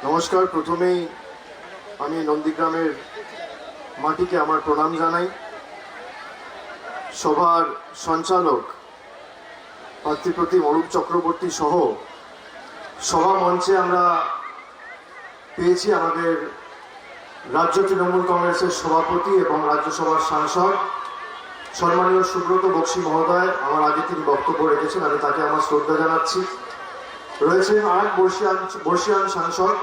নমস্কার। প্রথমেই আমি নন্দীগ্রামের মাটিকে আমার প্রণাম জানাই। সভার সঞ্চালক পার্থিপ্রতিম অরূপ চক্রবর্তী সহ সভা মঞ্চে আমরা পেয়েছি আমাদের রাজ্য তৃণমূল কংগ্রেসের সভাপতি এবং রাজ্যসভার সাংসদ সম্মানীয় সুব্রত বক্সী মহোদয়। আমার আগে তিনি বক্তব্য রেখেছেন, আমি তাকে আমার শ্রদ্ধা জানাচ্ছি। রয়েছেন আর বর্ষিয়ান সাংসদ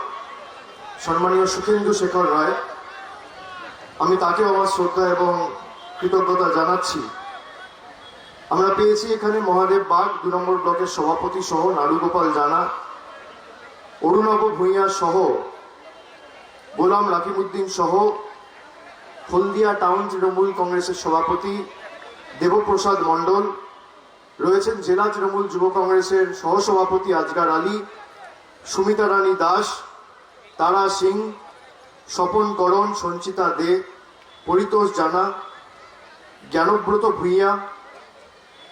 সম্মানীয় সুখেন্দু শেখর রায়, আমি তাকে আমার শ্রদ্ধা এবং কৃতজ্ঞতা জানাচ্ছি। আমরা পেয়েছি এখানে মহাদেব বাগ ২ নম্বর ব্লকের সভাপতি সহ নারুগোপাল জানা, অরুণাভ ভূঁইয়া সহ গোলাম রাকিবউদ্দিন সহ হলদিয়া টাউন তৃণমূল কংগ্রেসের সভাপতি দেবপ্রসাদ মণ্ডল, রয়েছেন জেলা তৃণমূল যুব কংগ্রেসের সহসভাপতি আজগার আলী, সুমিতা রানী দাস, তারা সিং, স্বপন করণ, সঞ্চিতা দে, পরিতোষ জানা, জ্ঞানব্রত ভূঁইয়া,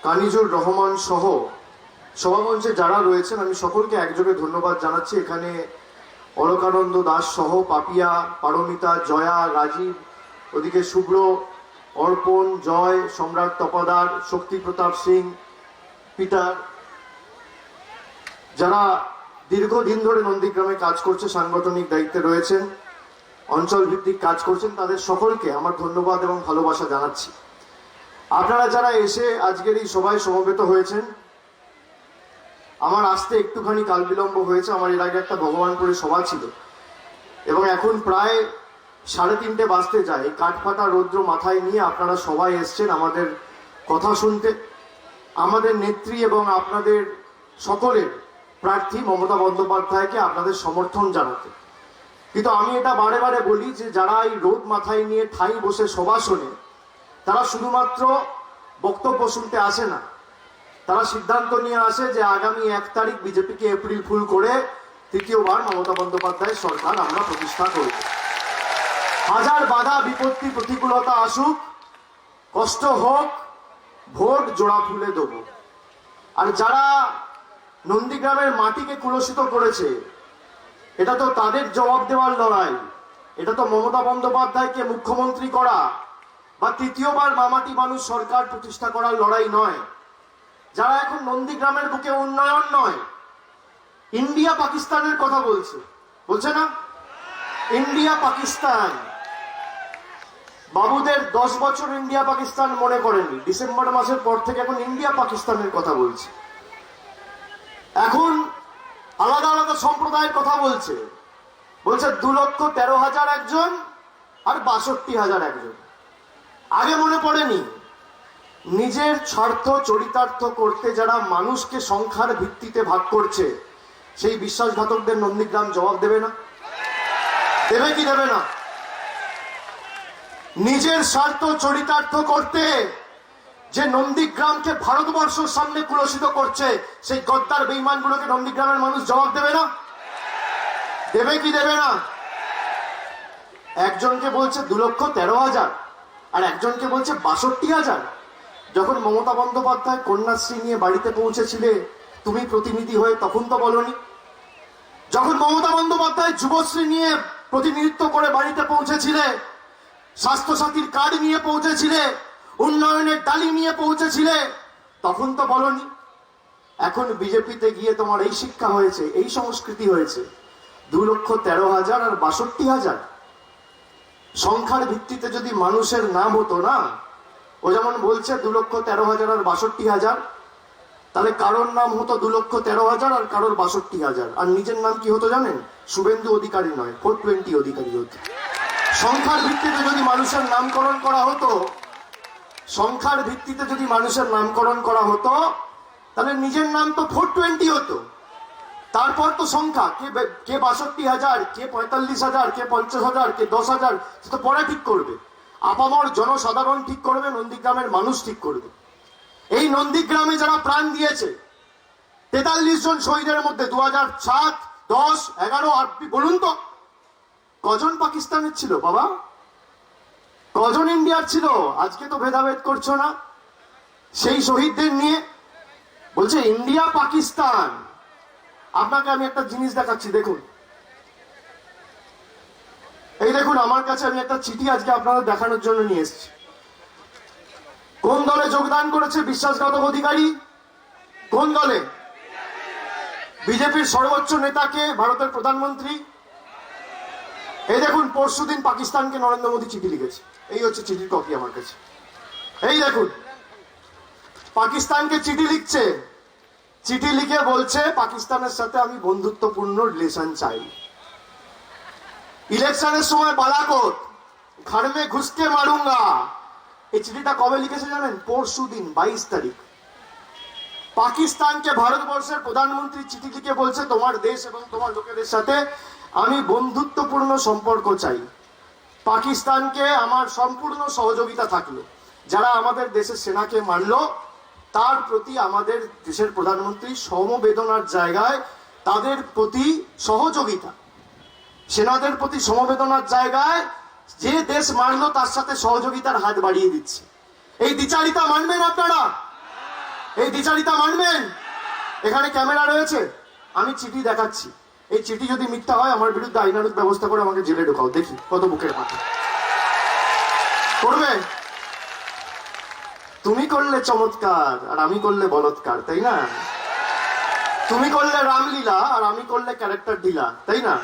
কানিজুর রহমান সহ সভামঞ্চে যারা রয়েছেন আমি সকলকে একযোগে ধন্যবাদ জানাচ্ছি। এখানে অলকানন্দ দাস সহ পাপিয়া, পারমিতা, জয়া, রাজীব, ওদিকে শুভ্র, অর্পণ, জয়, সম্রাট তপাদার, শক্তি প্রতাপ সিং, পিটার, যারা দীর্ঘদিন ধরে নন্দীগ্রামে কাজ করছে, সাংগঠনিক দায়িত্বে রয়েছেন, অঞ্চল ভিত্তিক কাজ করছেন, তাদের সকলকে আমার ধন্যবাদ এবং ভালোবাসা জানাচ্ছি। আপনারা যারা এসে আজকের এই সভায় সমবেত হয়েছেন, আমার আসতে একটুখানি কাল বিলম্ব হয়েছে। আমার এর আগে একটা ভগবানপুরে সভা ছিল এবং এখন প্রায় 3:30 বাজতে যায়। কাঠফাটা রৌদ্র মাথায় নিয়ে আপনারা সবাই এসছেন আমাদের কথা শুনতে, আমাদের নেত্রী এবং আপনাদের সকলের প্রার্থী মমতা বন্দ্যোপাধ্যায়কে আপনাদের সমর্থন জানাতে। কিন্তু আমি এটা বারে বারে বলি যে যারা এই রোদ মাথায় নিয়ে ঠাই বসে সভা শোনে, তারা শুধুমাত্র বক্তব্য শুনতে আসে না, তারা সিদ্ধান্ত নিয়ে আসে যে আগামী 1 তারিখ বিজেপিকে এপ্রিল ফুল করে তৃতীয়বার মমতা বন্দ্যোপাধ্যায়ের সরকার আমরা প্রতিষ্ঠা করব। হাজার বাধা বিপত্তি প্রতিকূলতা আসুক, কষ্ট হোক, ভোট জোড়া ফুলে দেব। আর যারা নন্দীগ্রামের মাটিকে কুলসিত করেছে, এটা তো তাদের জবাব দেওয়ার লড়াই। এটা তো মমতা বন্দ্যোপাধ্যায়কে মুখ্যমন্ত্রী করা বা তৃতীয়বার মামাটি মানুষ সরকার প্রতিষ্ঠা করার লড়াই নয়। যারা এখন নন্দীগ্রামের বুকে উন্নয়ন নয়, ইন্ডিয়া পাকিস্তানের কথা বলছে না? ইন্ডিয়া পাকিস্তান, বাবুদের 10 বছর ইন্ডিয়া পাকিস্তান মনে করেনি, ডিসেম্বর মাসের পর থেকে এখন ইন্ডিয়া পাকিস্তানের কথা বলছে। এখন আলাদা আলাদা সম্প্রদায়ের কথা বলছে 2,13,000 একজন আর 62,000 একজন। আগে মনে পড়েনি? নিজের স্বার্থ চরিতার্থ করতে যারা মানুষকে সংখ্যার ভিত্তিতে ভাগ করছে, সেই বিশ্বাসঘাতকদের নন্দীগ্রাম জবাব দেবে না? দেবে কি দেবে না? নিজের স্বার্থ চরিতার্থ করতে যে নন্দীগ্রামকে ভারতবর্ষের সামনে কুলসিত করছে, সেই গদ্দার বেঈমানগুলোকে নন্দীগ্রামের মানুষ জবাব দেবে না? দেবে কি দেবে না? একজনকে বলছে 2,13,000 আর একজনকে বলছে 62,000। যখন মমতা বন্দ্যোপাধ্যায় কন্যাশ্রী নিয়ে বাড়িতে পৌঁছেছিলে, তুমি প্রতিনিধি হয়ে তখন তো বলনি? যখন মমতা বন্দ্যোপাধ্যায় যুবশ্রী নিয়ে প্রতিনিধিত্ব করে বাড়িতে পৌঁছেছিলে, স্বাস্থ্যসাথীর কার্ড নিয়ে পৌঁছেছিলে, উন্নয়নের ডালি নিয়ে পৌঁছেছিলে, তখন তো বলনি? এখন বিজেপিতে গিয়ে তোমার এই শিক্ষা হয়েছে, এই সংস্কৃতি হয়েছে। 2,13,000 আর 62,000 সংখ্যার ভিত্তিতে যদি মানুষের নাম হতো না, ও যেমন বলছে 2,13,000 আর 62,000, তাহলে কারোর নাম হতো 2,13,000 আর কারোর 62,000। আর নিজের নাম কি হতো জানেন? শুভেন্দু অধিকারী নয়, 420 অধিকারী হতো। সংখ্যার ভিত্তিতে যদি মানুষের নামকরণ করা হতো, সংখ্যার ভিত্তিতে যদি মানুষের নামকরণ করা হতো, তাহলে নিজের নাম তো 420 হতো। তারপর তো সংখ্যা, কে 62,000, কে 45,000, কে 50,000, কে 10,000, সে তো পরে ঠিক করবে। আপামর জনসাধারণ ঠিক করবে, নন্দীগ্রামের মানুষ ঠিক করবে। এই নন্দীগ্রামে যারা প্রাণ দিয়েছে, 43 জন শহীদের মধ্যে 2007, 10, 11 আপনি বলুন তো কজন পাকিস্তানের ছিল বাবা? কজন ইন্ডিয়ার ছিল? আজকে তো ভেদাভেদ করছো না সেই শহীদদের নিয়ে। বলছে ইন্ডিয়া পাকিস্তান। আপনাকে আমি একটা জিনিস দেখাচ্ছি, দেখুন দেখুন আমার কাছে, আমি একটা চিঠি আজকে আপনাদের দেখানোর জন্য নিয়ে এসেছি। কোন দলে যোগদান করেছে বিশ্বাসঘাতক অধিকারী? কোন দলে? বিজেপির সর্বোচ্চ নেতাকে, ভারতের প্রধানমন্ত্রী। এই দেখুন পরশুদিন পাকিস্তানকে নরেন্দ্র মোদী চিঠি লিখেছে। এই হচ্ছে চিঠির কপি আমার কাছে। এই দেখুন পাকিস্তানকে চিঠি লিখছে, চিঠি লিখে বলছে পাকিস্তানের সাথে আমি বন্ধুত্বপূর্ণ রিলেশন চাই। ইলেকশনের সময় বালাকোট, ঘর মে ঘুসকে মারুঙ্গা। এই চিঠিটা কবে লিখেছে জানেন? পরশুদিন 22 তারিখ। পাকিস্তানকে ভারতবর্ষের প্রধানমন্ত্রী চিঠি লিখে বলছে তোমার দেশ এবং তোমার লোকেদের সাথে আমি বন্ধুত্বপূর্ণ সম্পর্ক চাই। পাকিস্তানকে আমার সম্পূর্ণ সহযোগিতা থাকলো। যারা আমাদের দেশের সেনাকে মারলো তার প্রতি আমাদের দেশের প্রধানমন্ত্রী সমবেদনার জায়গায় তাদের প্রতি সহযোগিতা, সেনাদের প্রতি সমবেদনার জায়গায় যে দেশ মারলো তার সাথে সহযোগিতার হাত বাড়িয়ে দিচ্ছে। এই দ্বিচারিতা মানবেন আপনারা? এই দ্বিচারিতা মানবেন? এখানে ক্যামেরা রয়েছে, আমি চিঠি দেখাচ্ছি। এই চিঠি যদি মিথ্যা হয় আমার বিরুদ্ধে আইনানুগ ব্যবস্থা করে আমাকে জেলে ঢোকাও, দেখি কত বুকের মাথা করবে। তুমি করলে চমৎকার আর আমি করলে বলৎকার, তাই না? তুমি করলে রামলীলা আর আমি করলে ক্যারেক্টার ঢিলা, তাই না?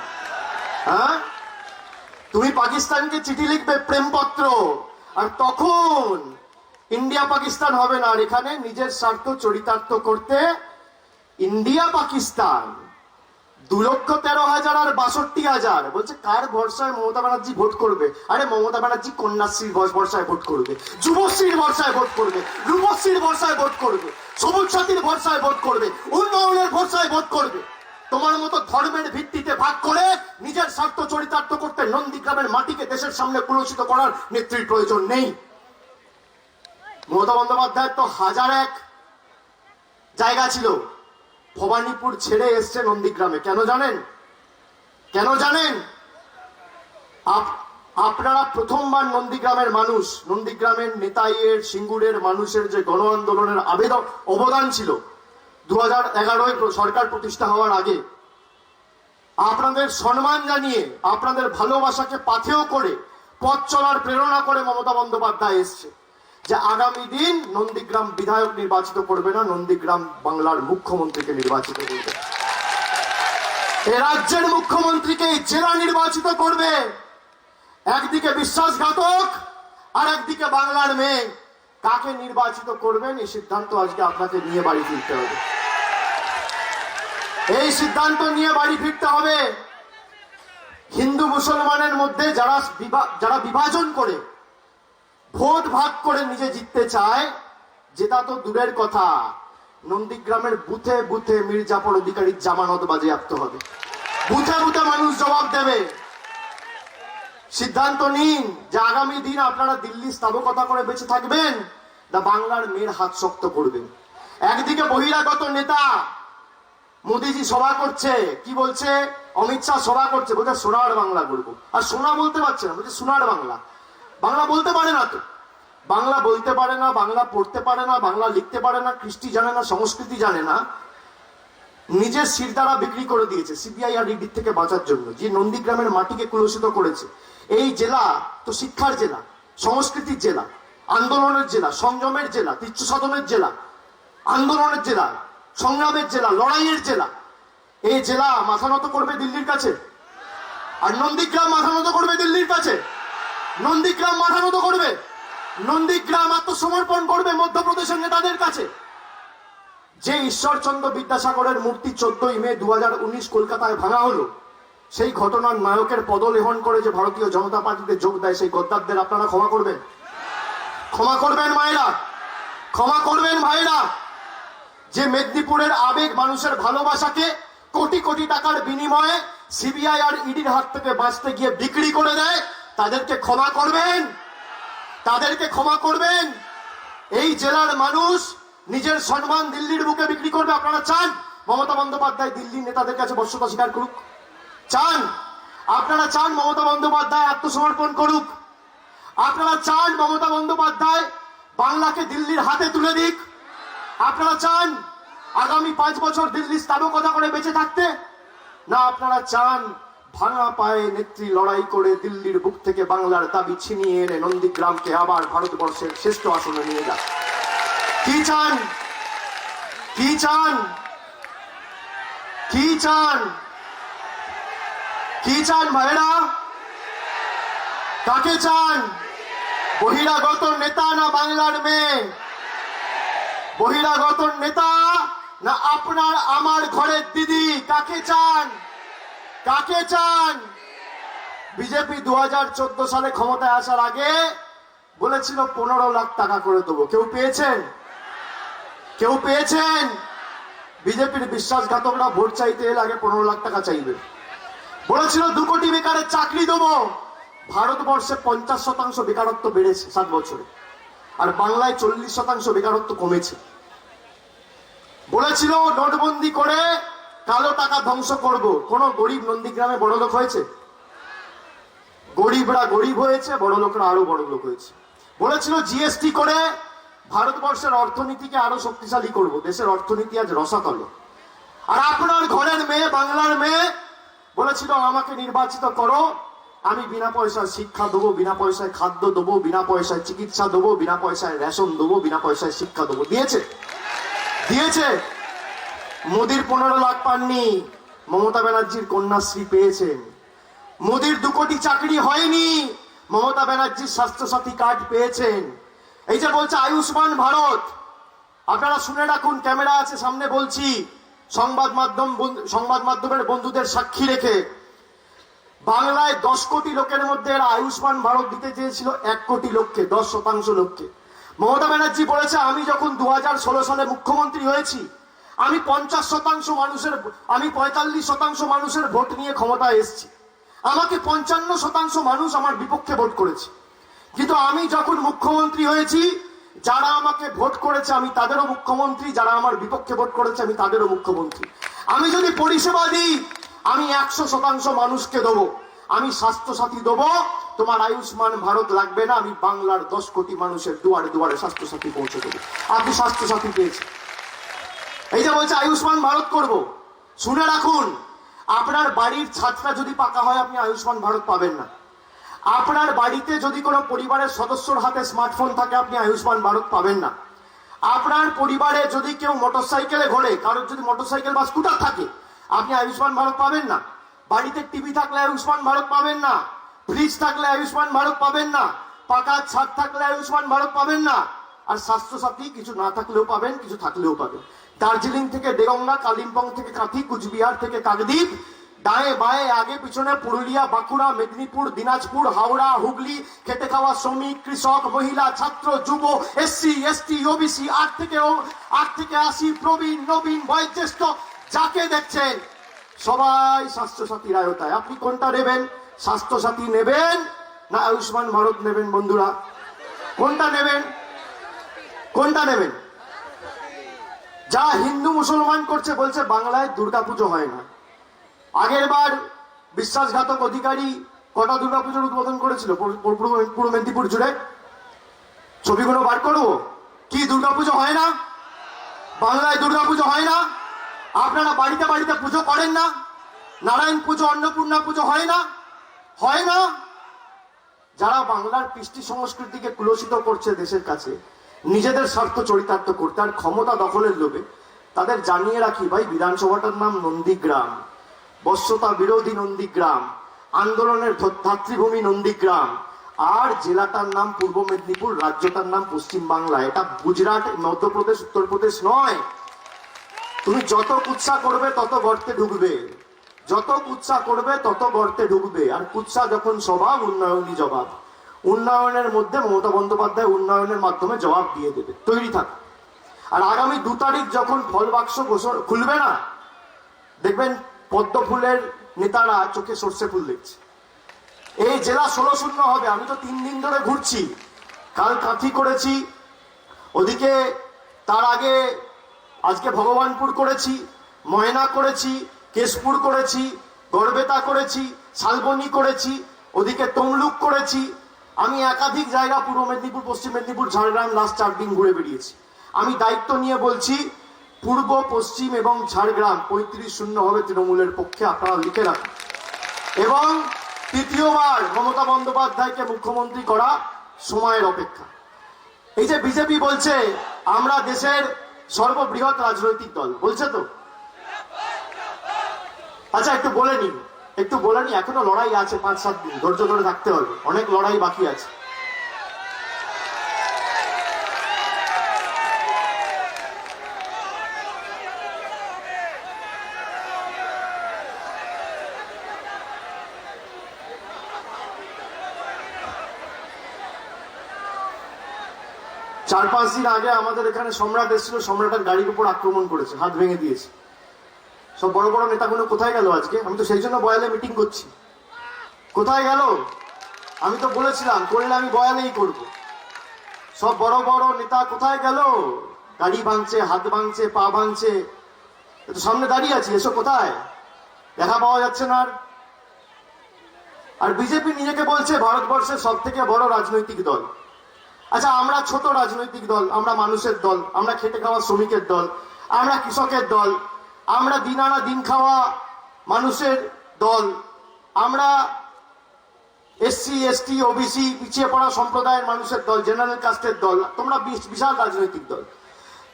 হ্যাঁ, তুমি পাকিস্তানকে চিঠি লিখবে প্রেমপত্র, আর তখন ইন্ডিয়া পাকিস্তান হবে না। আর এখানে নিজের স্বার্থ চরিতার্থ করতে ইন্ডিয়া পাকিস্তান 2,13,000 আর 62,000 বলছে। কার ভরসায় মমতা ব্যানার্জি ভোট করবে? আরে মমতা ব্যানার্জি কন্যাশ্রীর ভরসায় ভোট করবে, যুবশ্রীর ভরসায় ভোট করবে, রূপশ্রীর ভরসায় ভোট করবে, সবুজ সাথীর ভরসায় ভোট করবে, উন্নয়নের ভরসায় ভোট করবে। তোমার মতো ধর্মের ভিত্তিতে ভাগ করে নিজের স্বার্থ চরিতার্থ করতে নন্দীগ্রামের মাটিকে দেশের সামনে কুলসিত করার নেত্রীর প্রয়োজন নেই। মমতা বন্দ্যোপাধ্যায়ের তো 1001 জায়গা ছিল, ভবানীপুর ছেড়ে এসছে নন্দীগ্রামে। কেন জানেন? কেন জানেন? আপনারা প্রথমবার নন্দীগ্রামের মানুষ, নন্দীগ্রামের নেতাইয়ের সিঙ্গুরের মানুষের যে গণ আন্দোলনের অবদান ছিল 2011-য় সরকার প্রতিষ্ঠা হওয়ার আগে, আপনাদের সম্মান জানিয়ে আপনাদের ভালোবাসাকে পাথেয় করে পথ চলার প্রেরণা করে মমতা বন্দ্যোপাধ্যায় এসছে যে আগামী দিন নন্দীগ্রাম বিধায়ক নির্বাচিত করবে না, নন্দীগ্রাম বাংলার মুখ্যমন্ত্রীকে নির্বাচিত করবে। এ রাজ্যের মুখ্যমন্ত্রীকে জেলা নির্বাচিত করবে। একদিকে বিশ্বাসঘাতক আর একদিকে বাংলার মেয়ে। কাকে নির্বাচিত করবেন এই সিদ্ধান্ত আজকে আপনাকে নিয়ে বাড়ি ফিরতে হবে। এই সিদ্ধান্ত নিয়ে বাড়ি ফিরতে হবে। হিন্দু মুসলমানের মধ্যে যারা বিভাজন করে ভোট ভাগ করে নিজে জিততে চায়, যেটা তো দূরের কথা, নন্দীগ্রামের বুথে বুথে মীর জাফর অধিকারীর জামানত বাজেয়াপ্ত হবে। বুথে বুথে মানুষ জবাব দেবে। সিদ্ধান্ত নিন যে আগামী দিন আপনারা দিল্লি স্থাবকতা করে বেঁচে থাকবেন না বাংলার মেয়ের হাত শক্ত করবেন। একদিকে বহিরাগত নেতা মোদিজি সভা করছে, কি বলছে? অমিত শাহ সভা করছে, বলছে সোনার বাংলা করবো। আর সোনা বলতে পারছে না, বলছে সোনার বাংলা। বাংলা বলতে পারে না তো, বাংলা বলতে পারে না, বাংলা পড়তে পারে না, বাংলা লিখতে পারে না, কৃষ্টি জানে না, সংস্কৃতি জানে না। নিজের শিরদাঁড়া বিক্রি করে দিয়েছে সিবিআই আর ইডি থেকে বাঁচার জন্য। যে নন্দীগ্রামের মাটিকে কুলসিত করেছে। এই জেলা তো শিক্ষার জেলা, সংস্কৃতির জেলা, আন্দোলনের জেলা, সংযমের জেলা, তীর্থ সাধনের জেলা, আন্দোলনের জেলা, সংগ্রামের জেলা, লড়াইয়ের জেলা। এই জেলা মাথা নত করবে দিল্লির কাছে? আর নন্দীগ্রাম মাথা নত করবে দিল্লির কাছে? নন্দীগ্রাম মাথা নত করবে? নন্দীগ্রাম আত্মসমর্পণ করবে মধ্যপ্রদেশের নেতাদের কাছে? যে ঈশ্বরচন্দ্র বিদ্যাসাগরের মূর্তি 14ই মে 2019 কলকাতায় ভাঙা হলো, সেই ঘটনার নায়কের পদলেহন করে যে ভারতীয় জনতা পার্টিতে যোগ দেয় সেই গদ্দারদের আপনারা ক্ষমা করবেন? ক্ষমা করবেন মায়েরা? ক্ষমা করবেন ভাইরা? যে মেদিনীপুরের আবেগ, মানুষের ভালোবাসাকে কোটি কোটি টাকার বিনিময়ে সিবিআই আর ইডির হাত থেকে বাঁচতে গিয়ে বিক্রি করে দেয়, তাদেরকে ক্ষমা করবেন? তাদেরকে ক্ষমা করবেন? এই জেলার মানুষ নিজের সম্মান দিল্লির বুকে বিক্রি করবে? আপনারা চান মমতা বন্দ্যোপাধ্যায় দিল্লির নেতাদের কাছে বশ্যতা স্বীকার করুক? চান? আপনারা চান মমতা বন্দ্যোপাধ্যায় আত্মসমর্পণ করুক? আপনারা চান মমতা বন্দ্যোপাধ্যায় বাংলাকে দিল্লির হাতে তুলে দিক? আপনারা চান আগামী 5 বছর দিল্লি স্থাবকতা করে বেঁচে থাকতে? না আপনারা চান ভাঙা পায়ে নেত্রী লড়াই করে দিল্লির বুক থেকে বাংলার দাবি ছিনিয়ে এনে নন্দীগ্রামকে আবার ভারতবর্ষের শ্রেষ্ঠ আসনে নিয়ে যান। কি চান? কি চান? কি চান? কি চান ভাইরা? কাকে চান? বহিরাগত নেতা না বাংলার মেয়ে? বহিরাগত নেতা না আপনার আমার ঘরের দিদি? কাকে চান? কাকে চান? বিজেপি 2014 সালে ক্ষমতায় আসার আগে বলেছিল 15 লাখ টাকা করে দেবো। কেউ পেয়েছেন? কেউ পেয়েছেন? বিজেপির বিশ্বাসঘাতকরা ভোট চাইতে এলে আগে 15 লাখ টাকা চাইবে। বলেছিল 2 কোটি বেকারের চাকরি দেবো। ভারতবর্ষে 50% বেকারত্ব বেড়েছে 7 বছরে, আর বাংলায় 40% বেকারত্ব কমেছে। বলেছিল নোটবন্দি করে কালো টাকা ধ্বংস করব। কোন গরিব নন্দীগ্রামে বড় লোক হয়েছে? গরিবরা গরিব হয়েছে, বড় লোকরা আরো বড় লোক হয়েছে। বলেছিল জিএসটি করে ভারতবর্ষের অর্থনীতিকে আরো শক্তিশালী করব। দেশের অর্থনীতি আজ রসাতলে। আর আপনার ঘরের মেয়ে, বাংলার মেয়ে বলেছিল আমাকে নির্বাচিত করো, আমি বিনা পয়সায় শিক্ষা দেবো, বিনা পয়সায় খাদ্য দেবো, বিনা পয়সায় চিকিৎসা দেবো, বিনা পয়সায় রেশন দেবো, বিনা পয়সায় শিক্ষা দেবো। দিয়েছে? দিয়েছে? মোদির 15 লাখ পাননি, মমতা ব্যানার্জির কন্যাশ্রী পেয়েছেন। মোদির 2 কোটি চাকরি হয়নি, মমতা ব্যানার্জির স্বাস্থ্যসাথী কার্ড পেয়েছেন। এই যে বলছে আয়ুষ্মান ভারত, আপনারা শুনে রাখুন, ক্যামেরা আছে সামনে বলছি, সংবাদ মাধ্যমের বন্ধুদের সাক্ষী রেখে, বাংলায় 10 কোটি লোকের মধ্যে এরা আয়ুষ্মান ভারত দিতে চেয়েছিল 1 কোটি লোককে, 10% লোককে। মমতা ব্যানার্জি বলেছে আমি যখন 2016 সালে মুখ্যমন্ত্রী হয়েছি, আমি 45% মানুষের ভোট নিয়ে ক্ষমতায় এসেছি। আমাকে 55% মানুষ আমার বিপক্ষে ভোট করেছে। কিন্তু আমি যখন মুখ্যমন্ত্রী হয়েছি, যারা আমাকে ভোট করেছে আমি তাদেরও মুখ্যমন্ত্রী, যারা আমার বিপক্ষে ভোট করেছে আমি তাদেরও মুখ্যমন্ত্রী। আমি যদি পরিষেবা দিই, আমি 100% মানুষকে দেবো। আমি স্বাস্থ্যসাথী দেবো, তোমার আয়ুষ্মান ভারত লাগবে না, আমি বাংলার 10 কোটি মানুষের দুয়ারে দুয়ারে স্বাস্থ্যসাথী পৌঁছে দেবো। আপনি স্বাস্থ্যসাথী পেয়েছেন। এই যে বলছে আয়ুষ্মান ভারত করব, শুনে রাখুন, আপনার বাড়ির ছাদটা যদি পাকা হয় আপনি আয়ুষ্মান ভারত পাবেন না। আপনার বাড়িতে যদি কোনো পরিবারের সদস্যর হাতে স্মার্টফোন থাকে আপনি আয়ুষ্মান ভারত পাবেন না। আপনার পরিবারে যদি কেউ মোটরসাইকেলে ঘোরে, কারোর যদি মোটরসাইকেল বা স্কুটার থাকে, আপনি আয়ুষ্মান ভারত পাবেন না। বাড়িতে টিভি থাকলে আয়ুষ্মান ভারত পাবেন না। ফ্রিজ থাকলে আয়ুষ্মান ভারত পাবেন না। পাকা ছাদ থাকলে আয়ুষ্মান ভারত পাবেন না। আর স্বাস্থ্যসাথী কিছু না থাকলেও পাবেন, কিছু থাকলেও পাবেন। দার্জিলিং থেকে দেগঙ্গা, কালিম্পং থেকে কাঁথি, কুচবিহার থেকে কাকদ্বীপ, দায়ে বায়ে আগে পিছনে পুরুলিয়া, বাঁকুড়া, মেদিনীপুর, দিনাজপুর, হাওড়া, হুগলি, খেটে খাওয়া শ্রমিক, কৃষক, মহিলা, ছাত্র, যুব, এসসি, এসটি, ওবিসি, 8 থেকে 80, প্রবীণ, নবীন, বয়োজ্যেষ্ঠ, যাকে দেখছেন সবাই স্বাস্থ্যসাথীর আওতায়। আপনি কোনটা নেবেন? স্বাস্থ্যসাথী নেবেন না আয়ুষ্মান ভারত নেবেন? বন্ধুরা, কোনটা নেবেন? কোনটা নেবেন? যা হিন্দু মুসলমান করছে, বলছে বাংলায় দুর্গাপুজো হয় না। আগের বার বিশ্বাসঘাতক অধিকারী কটা দুর্গাপুজোর উদ্বোধন করেছিল পুরো মেদিনীপুর জুড়ে? ছবিগুলো বার করবো। কি দুর্গাপুজো হয় না? বাংলায় দুর্গাপুজো হয় না? আপনারা বাড়িতে বাড়িতে পুজো করেন না? নারায়ণ পুজো, অন্নপূর্ণা পুজো হয় না? হয় না? যারা বাংলার কৃষ্টি সংস্কৃতিকে কুলসিত করছে দেশের কাছে, নিজেদের স্বার্থ চরিতার্থ করতে আর ক্ষমতা দখলের লোভে, তাদের জানিয়ে রাখি ভাই, বিধানসভাটার নাম নন্দীগ্রাম, বশ্যতা বিরোধী নন্দীগ্রাম, আন্দোলনের ধাত্রীভূমি নন্দীগ্রাম, আর জেলাটার নাম পূর্ব মেদিনীপুর, রাজ্যটার নাম পশ্চিম বাংলা। এটা গুজরাট, মধ্যপ্রদেশ, উত্তরপ্রদেশ নয়। তুমি যত কুৎসা করবে তত গর্তে ঢুকবে, যত কুৎসা করবে তত গর্তে ঢুকবে। আর কুৎসা যখন স্বভাব, উন্নয়নই জবাব। উন্নয়নের মধ্যে মমতা বন্দ্যোপাধ্যায় উন্নয়নের মাধ্যমে জবাব দিয়ে দেবে, তৈরি থাক। আর আগামী 2 তারিখ যখন ফল বাক্স খুলবে না, দেখবেন পদ্ম ফুলের নেতারা চোখে সর্ষে ফুল দেখছে। এই জেলা 16-0 হবে। আমি তো 3 দিন ধরে ঘুরছি, কাল কাঁথি করেছি, ওদিকে তার আগে আজকে ভগবানপুর করেছি, ময়না করেছি, কেশপুর করেছি, গড়বেতা করেছি, শালবনী করেছি, ওদিকে তমলুক করেছি। আমি একাধিক জায়গা পূর্ব মেদিনীপুর, পশ্চিম মেদিনীপুর, ঝাড়গ্রাম লাস্ট 4 দিন ঘুরে বেরিয়েছি। আমি দায়িত্ব নিয়ে বলছি, পূর্ব, পশ্চিম এবং ঝাড়গ্রাম 35-0 হবে তৃণমূলের পক্ষে। আপনারা লিখে রাখুন। এবং তৃতীয়বার মমতা বন্দ্যোপাধ্যায়কে মুখ্যমন্ত্রী করা সময়ের অপেক্ষা। এই যে বিজেপি বলছে আমরা দেশের সর্ববৃহৎ রাজনৈতিক দল, বলছে তো? আচ্ছা একটু বলে নি, এখনো লড়াই আছে, 5-7 দিন ধৈর্য ধরে থাকতে হবে, অনেক লড়াই বাকি আছে। চার পাঁচ দিন আগে আমাদের এখানে সম্রাট এসেছিল, সম্রাটের গাড়ির উপর আক্রমণ করেছে, হাত ভেঙে দিয়েছে। সব বড় বড় নেতাগুলো কোথায় গেল আজকে? আমি তো সেই জন্য বয়ালে মিটিং করছি। কোথায় গেল? আমি তো বলেছিলাম করলে আমি বয়ালেই করব। সব বড় বড় নেতা কোথায় গেল? গাড়ি ভাঙছে, হাত ভাঙছে, পা ভাঙছে, সামনে দাঁড়িয়ে আছি, এসো কোথায়? দেখা পাওয়া যাচ্ছে না। আর বিজেপি নিজেকে বলছে ভারতবর্ষের সব থেকে বড় রাজনৈতিক দল। আচ্ছা আমরা ছোট রাজনৈতিক দল, আমরা মানুষের দল, আমরা খেটে খাওয়া শ্রমিকের দল, আমরা কৃষকের দল, আমরা দিন আনা দিন খাওয়া মানুষের দল, আমরা এসসি এসটি ওবিসি পিছিয়ে পড়া সম্প্রদায়ের মানুষের দল, জেনারেল কাস্টের দল। তোমরা বিশাল রাজনৈতিক দল।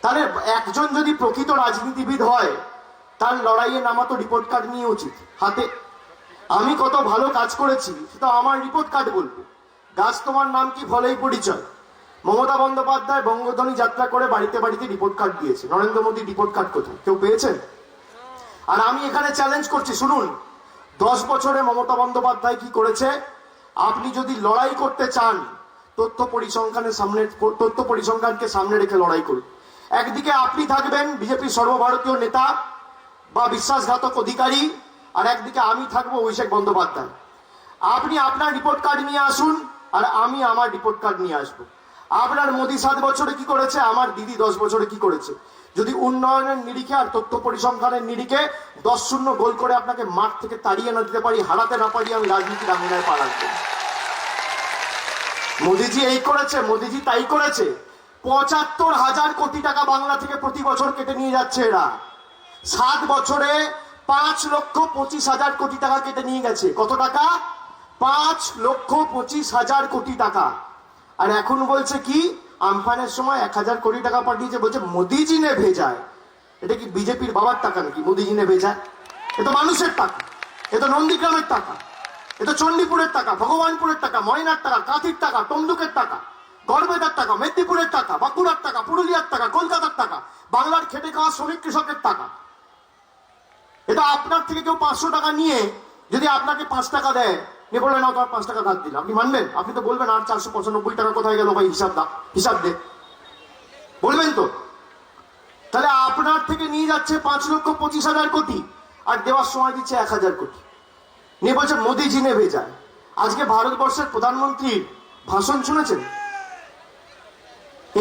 তাহলে একজন যদি প্রকৃত রাজনীতিবিদ হয় তার লড়াইয়ে নামা তো রিপোর্ট কার্ড নিয়ে উচিত হাতে। আমি কত ভালো কাজ করেছি সেটা আমার রিপোর্ট কার্ড বলবো। গাছ তোমার নাম কি, ফলেই পরিচয়। মমতা বন্দ্যোপাধ্যায় বঙ্গধ্বনি যাত্রা করে বাড়িতে বাড়িতে রিপোর্ট কার্ড দিয়েছে। নরেন্দ্র মোদী রিপোর্ট কার্ড কোথায়? কেউ পেয়েছেন? আর আমি এখানে চ্যালেঞ্জ করছি, শুনুন 10 বছরে মমতা বন্দ্যোপাধ্যায় কি করেছে। আপনি যদি লড়াই করতে চান তথ্য পরিসংখ্যানকে সামনে রেখে লড়াই করুন। একদিকে আপনি থাকবেন বিজেপির সর্বভারতীয় নেতা বা বিশ্বাসঘাতক অধিকারী, আর একদিকে আমি থাকবো অভিষেক বন্দ্যোপাধ্যায়। আপনি আপনার রিপোর্ট কার্ড নিয়ে আসুন আর আমি আমার রিপোর্ট কার্ড নিয়ে আসবো। আপনার মোদী 7 বছরে কি করেছে, আমার দিদি 10 বছরে কি করেছে। যদি উন্নয়নের নিরিখে আর তথ্য পরিসংখ্যানের নিরিখে 10-0 গোল করে আপনাকে মাঠ থেকে তাড়িয়ে না দিতে পারি, হারাতে না পারি, আমি রাজনীতির আঙিনায় পা রাখবো। মোদীজি এই করেছে, মোদীজি তাই করেছে। 75,000 কোটি টাকা বাংলা থেকে প্রতি বছর কেটে নিয়ে যাচ্ছে এরা। 7 বছরে 5,25,000 কোটি টাকা কেটে নিয়ে গেছে। কত টাকা? 5,25,000 কোটি টাকা। আর এখন বলছে কি আমফানের সময় 1,000 কোটি টাকা পাঠিয়েছে, বলছে মোদিজি নে ভেজায়। এটা কি বিজেপির বাবার টাকা নাকি মোদিজি নে ভেজায়? এ তো মানুষের টাকা, এ তো নন্দীগ্রামের টাকা, এ তো চণ্ডীপুরের টাকা, ভগবানপুরের টাকা, ময়নার টাকা, কাঁথির টাকা, তমলুকের টাকা, গড়বেতার টাকা, মেদিনীপুরের টাকা, বাঁকুড়ার টাকা, পুরুলিয়ার টাকা, কলকাতার টাকা, বাংলার খেটে খাওয়া শ্রমিক কৃষকের টাকা। এটা আপনার থেকে কেউ 500 টাকা নিয়ে যদি আপনাকে 5 টাকা দেয়, নিয়ে বললেন না তোমার 5 টাকা ধার দিলাম, আপনি মানবেন? আপনি তো বলবেন আর 495 টাকা কোথায় গেল ভাই, হিসাব দে, বলবেন তো? তাহলে আপনার থেকে নিয়ে যাচ্ছে 5,25,000 কোটি আর দেওয়ার সময় দিচ্ছে 1,000 কোটি, নিয়ে বলছে মোদিজি নে ভেজায়। আজকে ভারতবর্ষের প্রধানমন্ত্রীর ভাষণ শুনেছেন?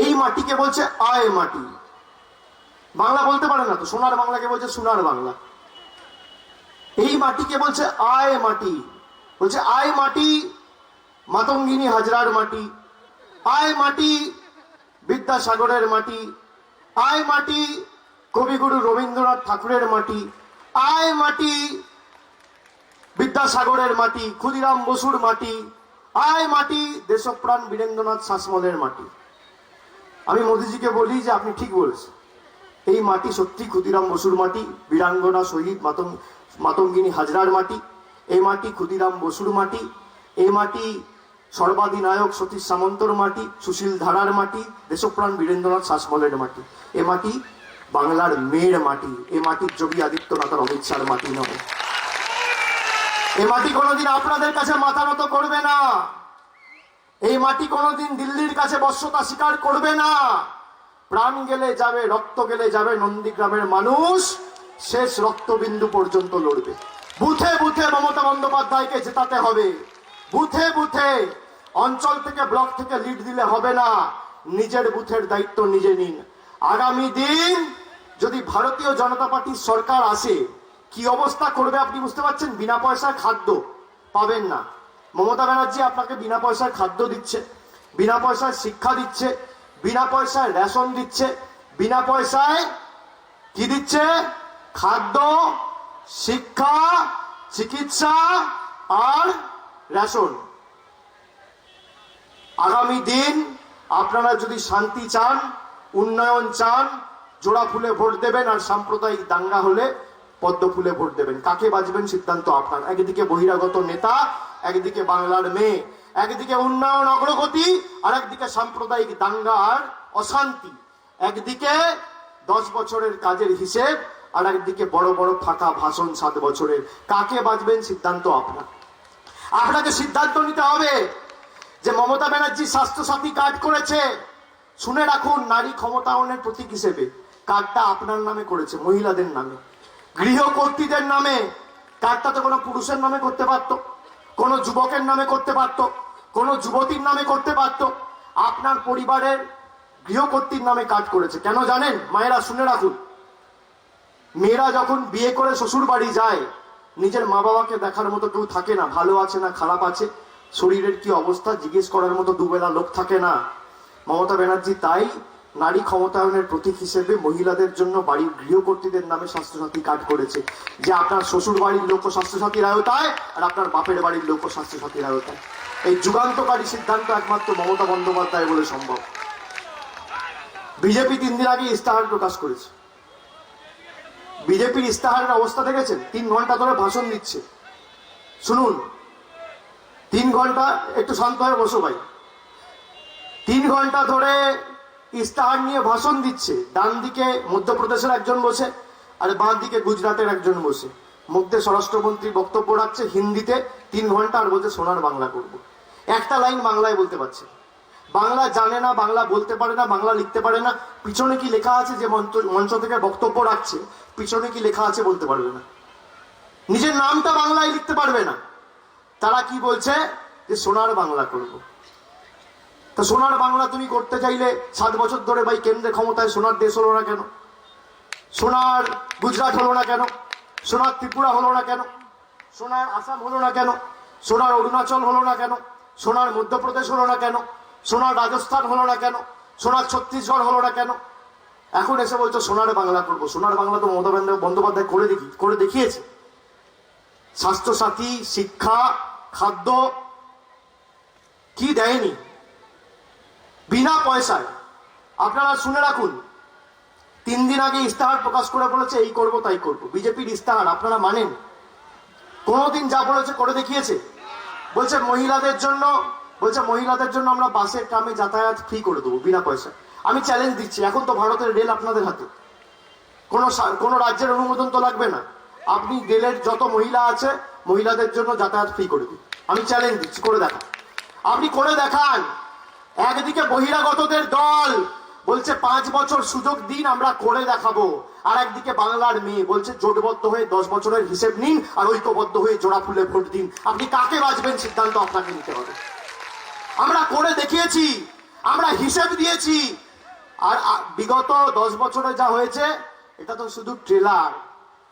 এই মাটিকে বলছে আয় মাটি। বাংলা বলতে পারে না তো, সোনার বাংলাকে বলছে সোনার বাংলা। এই মাটিকে বলছে আয় মাটি, বলছে আয় মাটি মাতঙ্গিনী হাজরার মাটি, আয় মাটি বিদ্যাসাগরের মাটি, আয় মাটি কবিগুরু রবীন্দ্রনাথ ঠাকুরের মাটি, আয় মাটি বিদ্যাসাগরের মাটি, ক্ষুদিরাম বসুর মাটি, আয় মাটি দেশপ্রাণ বীরেন্দ্রনাথ শাসমলের মাটি। আমি মোদিজিকে বলি যে আপনি ঠিক বলেছেন, এই মাটি সত্যি ক্ষুদিরাম বসুর মাটি, বীরাঙ্গনা শহীদ মাতঙ্গিনী হাজরার মাটি, এই মাটি ক্ষুদিরাম বসুর মাটি, এই মাটি সর্বাধিনায়ক সতীশ সামন্তর মাটি, সুশীল ধারার মাটি, দেশপ্রাণ বীরেন্দ্রনাথ শাসমলের মাটি। এ মাটি বাংলার মেয়ের মাটি, এ মাটির যোগী আদিত্যনাথ আর অমিত শাহর মাটি নয়। এ মাটি কোনোদিন আপনাদের কাছে মাথা নত করবে না, এই মাটি কোনোদিন দিল্লির কাছে বশ্যতা স্বীকার করবে না। প্রাণ গেলে যাবে, রক্ত গেলে যাবে, নন্দীগ্রামের মানুষ শেষ রক্তবিন্দু পর্যন্ত লড়বে। বুথে বুথে মমতা বন্দ্যোপাধ্যায়কে জেতাতে হবে, বুথে বুথে। অঞ্চল থেকে ব্লক থেকে লিড দিলে হবে না, নিজের বুথের দায়িত্ব নিজে নিন। আগামী দিন যদি ভারতীয় জনতা পার্টির সরকার আসে কি অবস্থা করবে আপনি বুঝতে পারছেন? বিনা পয়সায় খাদ্য পাবেন না। মমতা ব্যানার্জি আপনাকে বিনা পয়সায় খাদ্য দিচ্ছে, বিনা পয়সায় শিক্ষা দিচ্ছে, বিনা পয়সায় রেশন দিচ্ছে, বিনা পয়সায় কি দিচ্ছে? খাদ্য, শিক্ষা, চিকিৎসা, আর রেশন। আগামী দিন আপনারা যদি শান্তি চান, উন্নয়ন চান, জোড়া ফুলে ভোট দেবেন, আর সাম্প্রদায়িক দাঙ্গা হলে পদ্ম ফুলে ভোট দেবেন। কাকে বাঁচবেন সিদ্ধান্ত আপনার। একদিকে বহিরাগত নেতা, একদিকে বাংলার মেয়ে, একদিকে উন্নয়ন অগ্রগতি, আর একদিকে সাম্প্রদায়িক দাঙ্গা আর অশান্তি। একদিকে 10 বছরের কাজের হিসেব, আর একদিকে বড় বড় ফাঁকা ভাষণ 7 বছরের। কাকে বাঁচবেন সিদ্ধান্ত আপনার। আপনাকে সিদ্ধান্ত নিতে হবে যে মমতা ব্যানার্জি স্বাস্থ্যসাথী কার্ড করেছে। শুনে রাখুন, নারী ক্ষমতায়নের প্রতীক হিসেবে কার্ডটা আপনার নামে করেছে, মহিলাদের নামে, গৃহকর্ত্রীদের নামে। কার্ডটা তো কোনো পুরুষের নামে করতে পারত, কোনো যুবকের নামে করতে পারত, কোনো যুবতীর নামে করতে পারত। আপনার পরিবারের গৃহকর্ত্রীর নামে কার্ড করেছে। কেন জানেন? মায়েরা শুনে রাখুন, মেয়েরা যখন বিয়ে করে শ্বশুর বাড়ি যায়, নিজের মা বাবাকে দেখার মতো কেউ থাকে না, ভালো আছে না খারাপ আছে, শরীরের কি অবস্থা জিজ্ঞেস করার মতো দুবেলা লোক থাকে না। মমতা ব্যানার্জি তাই নারী ক্ষমতায়নের প্রতীক হিসেবে মহিলাদের জন্য বাড়ির গৃহকর্ত্রীদের নামে স্বাস্থ্যসাথী কার্ড করেছে, যে আপনার শ্বশুর বাড়ির লোক স্বাস্থ্যসাথীর আওতায়, আর আপনার বাপের বাড়ির লোক স্বাস্থ্যসাথীর আওতায়। এই যুগান্তকারী সিদ্ধান্ত একমাত্র মমতা বন্দ্যোপাধ্যায় বলে সম্ভব। বিজেপি 3 দিন আগে ইস্তাহার প্রকাশ করেছে। বিজেপির ইস্তাহারের অবস্থা দেখেছেন? 3 ঘন্টা ধরে ভাষণ দিচ্ছে। শুনুন, 3 ঘন্টা, একটু শান্ত হয়ে বসো ভাই। 3 ঘন্টা ধরে ইস্তাহার নিয়ে ভাষণ দিচ্ছে। ডান দিকে মধ্যপ্রদেশের একজন বসে, আর বাঁ দিকে গুজরাটের একজন বসে। মধ্যে স্বরাষ্ট্রমন্ত্রী বক্তব্য রাখছে হিন্দিতে 3 ঘন্টা, আর বলছে সোনার বাংলা করব। একটা লাইন বাংলায় বলতে পারছে। বাংলা জানে না, বাংলা বলতে পারে না, বাংলা লিখতে পারে না। পিছনে কি লেখা আছে, যে মঞ্চ থেকে বক্তব্য রাখছে, পিছনে কি লেখা আছে বলতে পারবে না। নিজের নামটা বাংলায় লিখতে পারবে না। তারা কি বলছে? যে সোনার বাংলা করব। তো সোনার বাংলা তুমি করতে চাইলে 7 বছর ধরে ভাই কেন্দ্রে ক্ষমতায় সোনার দেশ হলো না কেন? সোনার গুজরাট হলো না কেন? সোনার ত্রিপুরা হলো না কেন? সোনার আসাম হলো না কেন? সোনার অরুণাচল হলো না কেন? সোনার মধ্যপ্রদেশ হলো না কেন? সোনার রাজস্থান হলো না কেন? সোনার ছত্তিশগড় হলো না কেন? এখন এসে বলছো সোনার বাংলা করব। সোনার বাংলা তো মমতা বন্দ্যোপাধ্যায় করে দেখিয়েছে। স্বাস্থ্যসাথী, শিক্ষা, খাদ্য কি দেয়নি বিনা পয়সায়। আপনারা শুনে রাখুন, 3 দিন আগে ইস্তাহার প্রকাশ করে বলেছে এই করব তাই করব। বিজেপির ইস্তাহার আপনারা মানেন? কোনোদিন যা বলেছে করে দেখিয়েছে? বলছে মহিলাদের জন্য আমরা বাসে ট্রামে যাতায়াত ফ্রি করে দেবো বিনা পয়সায়। আমি চ্যালেঞ্জ দিচ্ছি, এখন তো ভারতের রেল আপনাদের হাতে, কোনো রাজ্যের অনুমোদন তো লাগবে না। আপনি রেলের যত মহিলা আছে, মহিলাদের জন্য যাতায়াত ফ্রি করে দিন। আমি চ্যালেঞ্জ দিচ্ছি, করে দেখান। আপনি করে দেখান। একদিকে বহিরাগতদের দল বলছে 5 বছর সুযোগ দিন, আমরা করে দেখাবো। আর একদিকে বাংলার মেয়ে বলছে জোটবদ্ধ হয়ে 10 বছরের হিসেব নিন, আর ঐক্যবদ্ধ হয়ে জোড়া ফুলে ভোট দিন। আপনি কাকে বাঁচবেন সিদ্ধান্ত আপনাকে নিতে হবে। আমরা করে দেখিয়েছি, আমরা হিসেব দিয়েছি। আর বিগত 10 বছরে যা হয়েছে এটা তো শুধু ট্রেলার।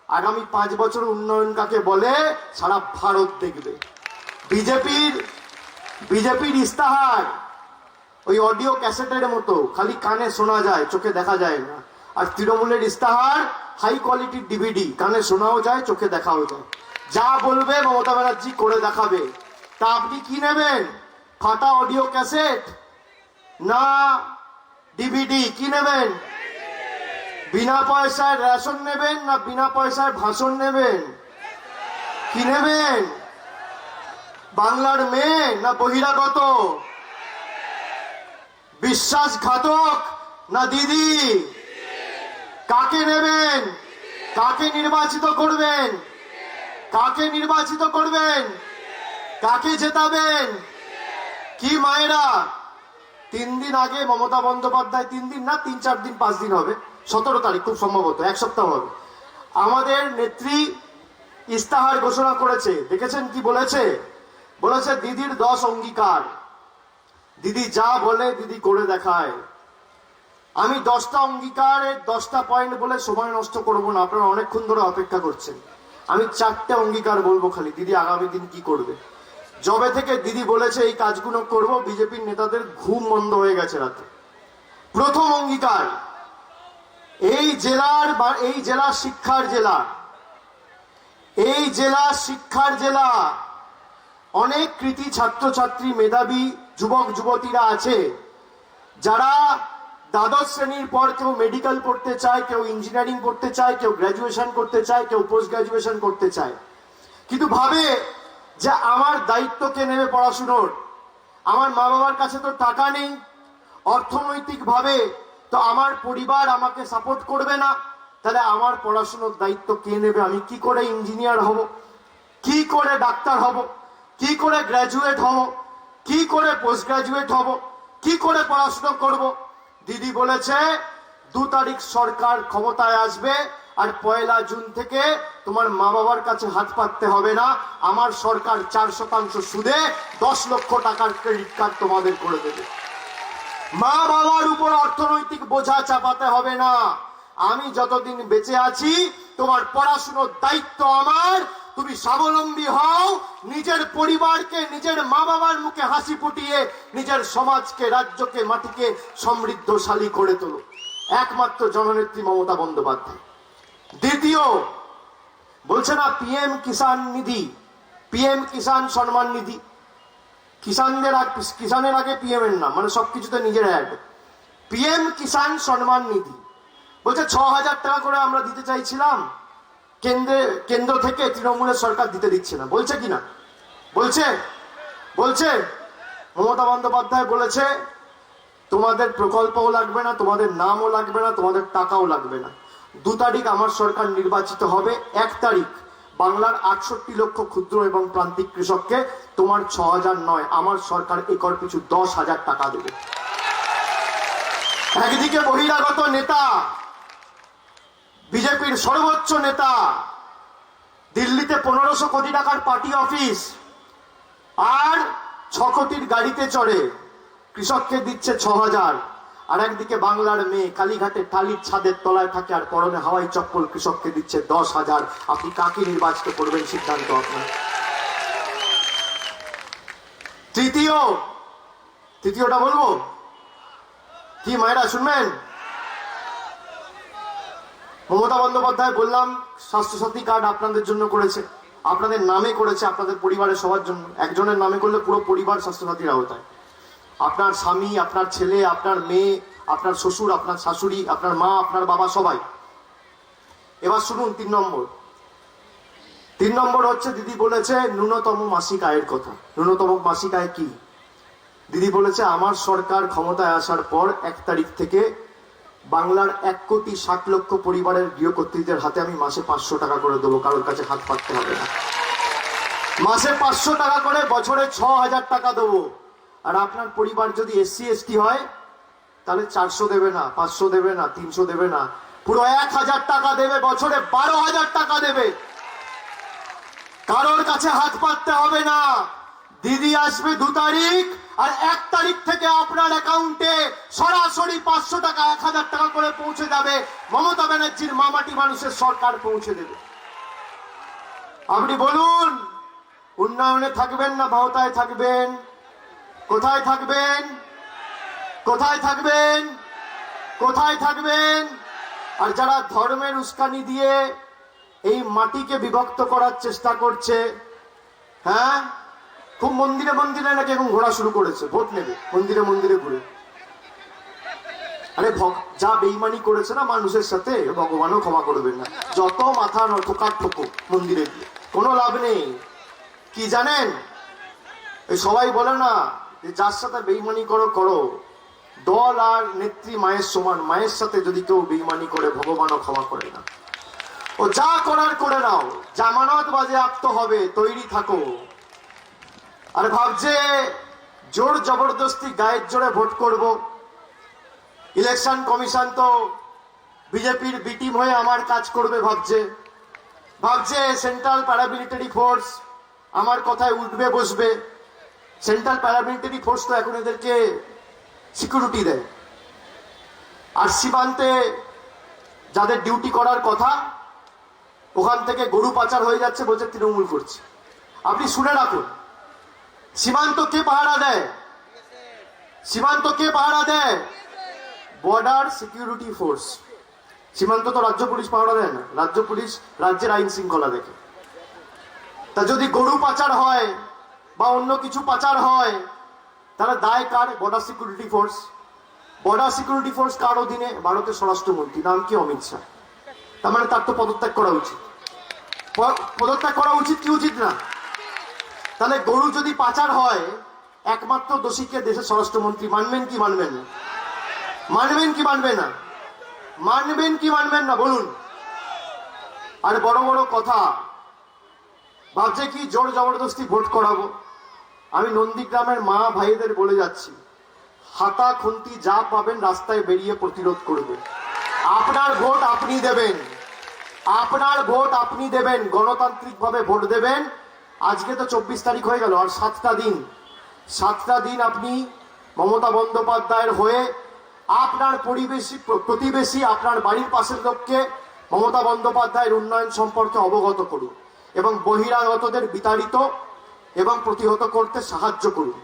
আগামী 5 বছর উন্নয়ন কাকে বলে সারা ভারত দেখবে। বিজেপির ইস্তাহার ওই অডিও ক্যাসেটের মতো, খালি কানে শোনা যায়, চোখে দেখা যায় না। আর তৃণমূলের ইস্তাহার হাই কোয়ালিটির ডিভিডি, কানে শোনাও যায়, চোখে দেখাও যায়। যা বলবে মমতা ব্যানার্জি করে দেখাবে। তা আপনি কি নেবেন? ফাটা অডিও ক্যাসেট না ডিভিডি? কি নেবেন? বিনা পয়সায় রেশন নেবেন না বিনা পয়সায় ভাষণ নেবেন? কি নেবেন? বাংলার মেয়ে না বহিরাগত? বিশ্বাসঘাতক না দিদি? কাকে নেবেন? কাকে নির্বাচিত করবেন? কাকে নির্বাচিত করবেন? কাকে জেতাবেন? কি মায়েরা? 3 দিন আগে মমতা বন্দ্যোপাধ্যায়, 3 দিন না 3-4 দিন 5 দিন হবে, 17 তারিখ খুব সম্ভবত, 1 সপ্তাহ হবে, আমাদের নেত্রী ইস্তাহার ঘোষণা করেছে। দেখেছেন কি বলেছে? বলেছে দিদির 10 অঙ্গীকার। দিদি যা বলে দিদি করে দেখায়। আমি 10টা অঙ্গীকারের 10টা পয়েন্ট বলে সময় নষ্ট করব না, আপনারা অনেকক্ষণ ধরে অপেক্ষা করছেন। আমি 4টে অঙ্গীকার বলবো খালি, দিদি আগামী দিন কি করবে। যবে থেকে দিদি বলেছে এই কাজগুলো করব, বিজেপির নেতাদের ঘুম বন্ধ হয়ে গেছে রাতে। প্রথম অঙ্গীকার, এই জেলা শিক্ষার জেলা, এই জেলা শিক্ষার জেলা। অনেক কৃতি ছাত্রছাত্রী মেধাবী যুবক যুবতীরা আছে যারা দ্বাদশ শ্রেণীর পর কেউ মেডিকেল পড়তে চায়, কেউ ইঞ্জিনিয়ারিং পড়তে চায়, কেউ গ্র্যাজুয়েশন করতে চায়, কেউ পোস্ট গ্র্যাজুয়েশন করতে চায়, কিন্তু ভাবে যে আমার দায়িত্ব কে নেবে পড়াশুনোর, আমার মা বাবার কাছে তো টাকা নেই, অর্থনৈতিক ভাবে তো আমার পরিবার আমাকে সাপোর্ট করবে না, তাহলে আমার পড়াশুনোর দায়িত্ব কে নেবে? আমি কি করে ইঞ্জিনিয়ার হব, কি করে ডাক্তার হব, কি করে গ্র্যাজুয়েট হব, কি করে পোস্ট গ্র্যাজুয়েট হব, কি করে পড়াশুনো করব? দিদি বলেছে 2 তারিখ সরকার ক্ষমতায় আসবে আর 1 জুন থেকে তোমার মা বাবার কাছে হাত পাততে হবে না, আমার সরকার 4% সুদে 10 লক্ষ টাকার ক্রেডিট কার্ড তোমাদের করে দেবে। মা বাবার উপর অর্থনৈতিক বোঝা চাপাতে হবে না। আমি যতদিন বেঁচে আছি তোমার পড়াশুনোর দায়িত্ব আমার, তুমি স্বাবলম্বী হও, নিজের পরিবারকে, নিজের মা বাবার মুখে হাসি ফুটিয়ে নিজের সমাজকে, রাজ্যকে, মাটিকে সমৃদ্ধশালী করে তোলো। একমাত্র জননেত্রী মমতা বন্দ্যোপাধ্যায়। দ্বিতীয়, বলছে না পিএম কিষাণ নিধি, পিএম কিষাণ সম্মান নিধি, কিষানের আগে পিএম এর নাম, মানে সবকিছুতে নিজের অ্যাড। পিএম কিষাণ সম্মান নিধি বলছে 6,000 টাকা করে আমরা দিতে চাইছিলাম, কেন্দ্র থেকে তৃণমূলের সরকার দিতে দিচ্ছে না। বলছে কিনা? বলছে মমতা বন্দ্যোপাধ্যায় বলেছে তোমাদের প্রকল্পও লাগবে না, তোমাদের নামও লাগবে না, তোমাদের টাকাও লাগবে না। 2 তারিখ আমার সরকার নির্বাচিত হবে, 1 তারিখ বাংলার 68 লক্ষ ক্ষুদ্র এবং প্রান্তিক কৃষককে তোমার 6,000 নয়, আমার সরকার একর পিছু 10,000 টাকা দেবে। একদিকে বহিরাগত নেতা, বিজেপির সর্বোচ্চ নেতা, দিল্লিতে 1500 কোটি টাকার পার্টি অফিস আর 6 কোটির গাড়িতে চড়ে কৃষককে দিচ্ছে 6,000, আর একদিকে বাংলার মেয়ে কালীঘাটে টালির ছাদের তলায় থাকে আর পরনে হাওয়াই চপ্পল কৃষককে দিচ্ছে 10,000। আপনি কাকে নির্বাচিত করবেন সিদ্ধান্ত আপনার। তৃতীয়টা বলবো কি মায়েরা শুনবেন? মমতা বন্দ্যোপাধ্যায় বললাম স্বাস্থ্যসাথী কার্ড আপনাদের জন্য করেছে, আপনাদের নামে করেছে, আপনাদের পরিবারের সবার জন্য। একজনের নামে করলে পুরো পরিবার স্বাস্থ্যসাথীর আওতায়। আপনার স্বামী, আপনার ছেলে, আপনার মেয়ে, আপনার শ্বশুর, আপনার শাশুড়ি, আপনার মা, আপনার বাবা, সবাই। এবার শুনুন 3 নম্বর হচ্ছে দিদি বলেছে ন্যূনতম মাসিক আয়ের কথা। ন্যূনতম মাসিক আয় কি? দিদি বলেছে আমার সরকার ক্ষমতায় আসার পর 1 তারিখ থেকে বাংলার 1,60,00,000 পরিবারের গৃহকর্ত্রীদের হাতে আমি মাসে 500 টাকা করে দেবো, কারোর কাছে হাত পাততে হবে না। মাসে 500 টাকা করে, বছরে 6,000 টাকা দেবো। আর আপনার পরিবার যদি SC ST হয় তাহলে 400 দেবে না, 500 দেবে না, 300 দেবে না, পুরো 1,000 টাকা দেবে, বছরে 12,000 টাকা দেবে। কারোর কাছে হাত পাততে হবে না। দিদি আসবে 2 তারিখ আর 1 তারিখ থেকে আপনার অ্যাকাউন্টে সরাসরি 500 টাকা, 1,000 টাকা করে পৌঁছে যাবে। মমতা ব্যানার্জির মামাটি মানুষের সরকার পৌঁছে দেবে। আপনি বলুন উন্নয়নে থাকবেন না ভাওতায় থাকবেন? কোথায় থাকবেন? কোথায় থাকবেন? কোথায় থাকবেন? আর যারা ধর্মের উস্কানি দিয়ে এই মাটিকে বিভক্ত করার চেষ্টা করছে, হ্যাঁ, খুব মন্দিরে মন্দিরে নাকি এখন ঘোরা শুরু করেছে, ভোট নেবে মন্দিরে মন্দিরে ঘুরে। আরে যা বেইমানি করেছে না মানুষের সাথে, ভগবানও ক্ষমা করবেন না। যত মাথা ঠোকার ঠোকো মন্দিরে গিয়ে, কোনো লাভ নেই। কি জানেন, এই সবাই বলে না যে যার সাথে বেইমানি করো করো, দল আর নেত্রী মায়ের সমান। মায়ের সাথে যদি কেউ বেইমানি করে ভগবানও ক্ষমা করে না। ও যা করার করে নাও, জামানত বাজেয়াপ্ত হবে, তৈরি থাকো। আর ভাবছে জোর জবরদস্তি গায়ের জোরে ভোট করব। ইলেকশন কমিশন তো বিজেপির বি টিম হয়ে আমার কাজ করবে ভাবছে সেন্ট্রাল প্যারামিলিটারি ফোর্স আমার কথায় উঠবে বসবে। সেন্ট্রাল প্যারামিলিটারি ফোর্স তো এখন এদেরকে সিকিউরিটি দেয়। আর সীমান্তে যাদের ডিউটি করার কথা, ওখান থেকে গরু পাচার হয়ে যাচ্ছে, বলছে তৃণমূল করছে। আপনি শুনে রাখুন, সীমান্ত কে পাহারা দেয়? সীমান্ত কে পাহারা দেয়? Border security force. সীমান্ত তো রাজ্য পুলিশ পাহারা দেয় না, রাজ্য পুলিশ রাজ্যের আইন শৃঙ্খলা দেখে। তা যদি গরু পাচার হয় বা অন্য কিছু পাচার হয়, তাহলে দায় কার? Border security force. Border security force কার অধীনে? ভারতের স্বরাষ্ট্রমন্ত্রী, নাম কি? অমিত শাহ। তার মানে তার তো পদত্যাগ করা উচিত। পদত্যাগ করা উচিত কি উচিত না? তাহলে গরু যদি পাচার হয়, একমাত্র দোষীকে দেশের স্বরাষ্ট্রমন্ত্রী। মানবেন কি মানবেন না? মানবেন কি মানবেন না? মানবেন কি মানবেন না বলুন? আর বড় বড় কথা ভাবছে কি জোর জবরদস্তি ভোট করাবো। আমি নন্দীগ্রামের মা ভাইদের বলে যাচ্ছি, হাতা খুন্তি যা পাবেন রাস্তায় বেরিয়ে প্রতিরোধ করবে। আপনার ভোট আপনি দেবেন, আপনার ভোট আপনি দেবেন, গণতান্ত্রিক ভাবে ভোট দেবেন। আজকে তো 24 তারিখ হয়ে গেল, আর 7টা দিন আপনি মমতা বন্দ্যোপাধ্যায়ের হয়ে আপনার প্রতিবেশী আপনার বাড়ির পাশের লোককে মমতা বন্দ্যোপাধ্যায়ের উন্নয়ন সম্পর্কে অবগত করুন এবং বহিরাগতদের বিতাড়িত এবং প্রতিহত করতে সাহায্য করুন।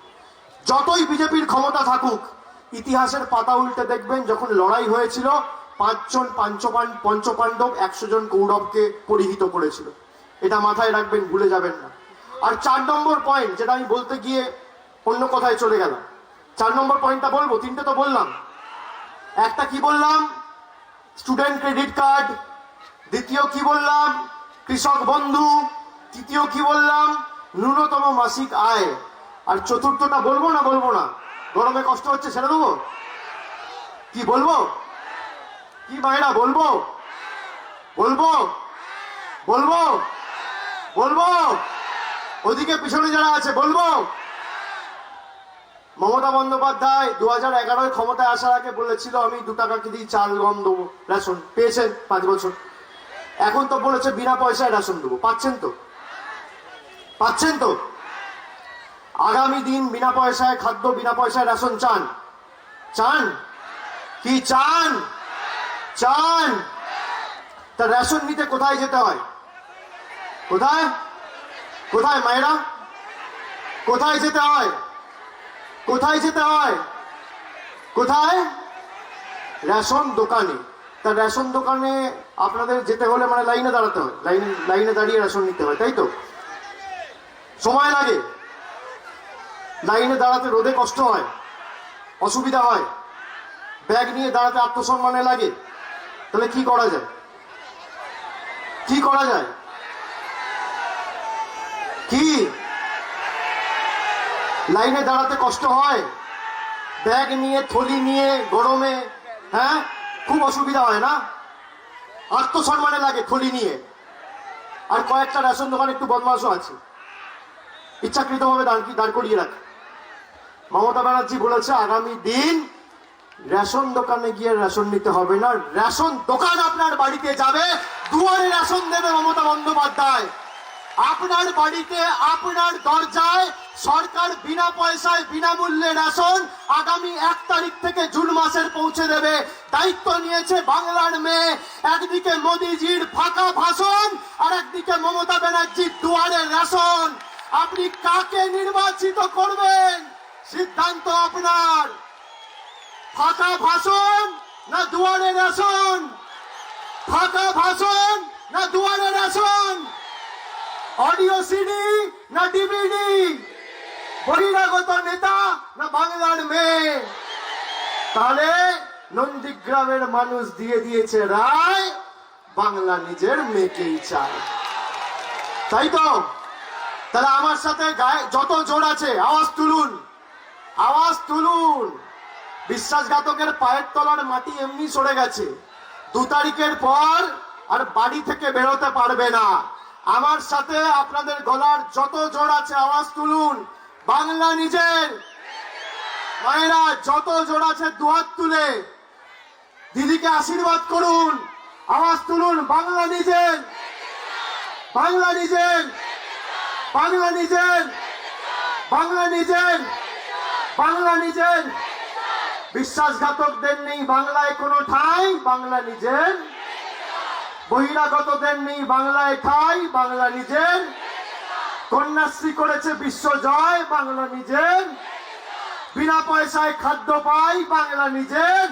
যতই বিজেপির ক্ষমতা থাকুক, ইতিহাসের পাতা উল্টে দেখবেন যখন লড়াই হয়েছিল 5 জন পঞ্চপাণ্ডব 100 জন কৌরবকে পরিহিত করেছিল। এটা মাথায় রাখবেন, ভুলে যাবেন না। আর 4 নম্বর পয়েন্ট, যেটা আমি বলতে গিয়ে অন্য কথায় চলে গেলাম, 4 নম্বর পয়েন্টটা বলবো, 3টে তো বললাম। একটা কি বললাম? Student credit card. দ্বিতীয় কি বললাম? কৃষক বন্ধু। তৃতীয় কি বললাম? ন্যূনতম মাসিক আয়। আর চতুর্থটা বলবো না বলবো না? গরমে কষ্ট হচ্ছে ছেড়ে দেবো? কি বলবো? কি মায়েরা বলবো? বলবো বলবো বলবো? ওদিকে পিছনে যারা আছে বলবো? মমতা বন্দ্যোপাধ্যায় 2011 ক্ষমতায় আসার আগে বলেছিল আমি 2 টাকা কেজি চাল গম দেবো, রেশন। পেয়েছেন 5 বছর। এখন তো বলেছে বিনা পয়সায় রেশন দেবো। পাচ্ছেন তো? পাচ্ছেন তো? আগামী দিন বিনা পয়সায় খাদ্য, বিনা পয়সায় রেশন চান? চান কি চান? চান? তা রেশন নিতে কোথায় যেতে হয়? কোথায়? কোথায় মায়েরা? কোথায় যেতে হয়? কোথায় যেতে হয়? কোথায়? রেশন দোকানে। তা রেশন দোকানে আপনাদের যেতে হলে মানে লাইনে দাঁড়াতে হয়, লাইনে দাঁড়িয়ে রেশন নিতে হয়, তাই তো? সময় লাগে, লাইনে দাঁড়াতে রোদে কষ্ট হয়, অসুবিধা হয়, ব্যাগ নিয়ে দাঁড়াতে আত্মসম্মানে লাগে। তাহলে কি করা যায়? কি করা যায়? কি? লাইনে দাঁড়াতে কষ্ট হয়, ব্যাগ নিয়ে থলি নিয়ে গরমে, হ্যাঁ, খুব অসুবিধা হয় না? আত্মসম্মানে লাগে থলি নিয়ে। আর কয়েকটা রেশন দোকান একটু বদমাশও আছে, ইচ্ছাকৃতভাবে দাঁড় করিয়ে রাখে। মমতা ব্যানার্জি বলেছে আগামী দিন রেশন দোকানে গিয়ে রেশন নিতে হবে না, রেশন দোকান আপনার বাড়িতে যাবে, দুয়ারে রেশন দেবে মমতা বন্দ্যোপাধ্যায়। আপনার বাড়িতে, আপনার দরজায় সরকার বিনা পয়সায় বিনামূল্যে রেশন আগামী 1 তারিখ থেকে জুন মাসের পৌঁছে দেবে। দায়িত্ব নিয়েছে বাংলার মেয়ে। একদিকে মোদিজির ফাঁকা ভাষণ, আর একদিকে মমতা ব্যানার্জির দুয়ারে রেশন। আপনি কাকে নির্বাচিত করবেন সিদ্ধান্ত আপনার। ফাঁকা ভাষণ না দুয়ারে রেশন? ফাঁকা ভাষণ না দুয়ারে রেশন? অডিও সিডি না ডিভিডি? বহিরাগত নেতা না বাংলার মেয়ে? তাহলে নন্দীগ্রামের মানুষ দিয়ে দিয়েছে রায়, বাংলা নিজের মেয়েকেই চায়, তাই তো? তাহলে আমার সাথে গায়ে যত জোর আছে আওয়াজ তুলুন, আওয়াজ তুলুন। বিশ্বাসঘাতকের পায়ের তলার মাটি এমনি সরে গেছে, 2 তারিখের পর আর বাড়ি থেকে বেরোতে পারবে না। আমার সাথে আপনাদের গলার যত জোর আছে আওয়াজ তুলুন, বাংলা নিজের। মায়েরা যত জোর আছে দুহাত তুলে দিদিকে আশীর্বাদ করুন, আওয়াজ তুলুন, বাংলা নিজের, বাংলা নিজের, বাংলা নিজের, বাংলা নিজের, বাংলা নিজের। বিশ্বাসঘাতকদের নেই বাংলায় কোনো ঠাঁই, বাংলা নিজের। বহিরাগতদের নেই বাংলায় ঠাঁই, বাংলা নিজের। কন্যাশ্রী করেছে বিশ্বজয়, বাংলা নিজের। বিনা পয়সায় খাদ্য পাই, বাংলা নিজের।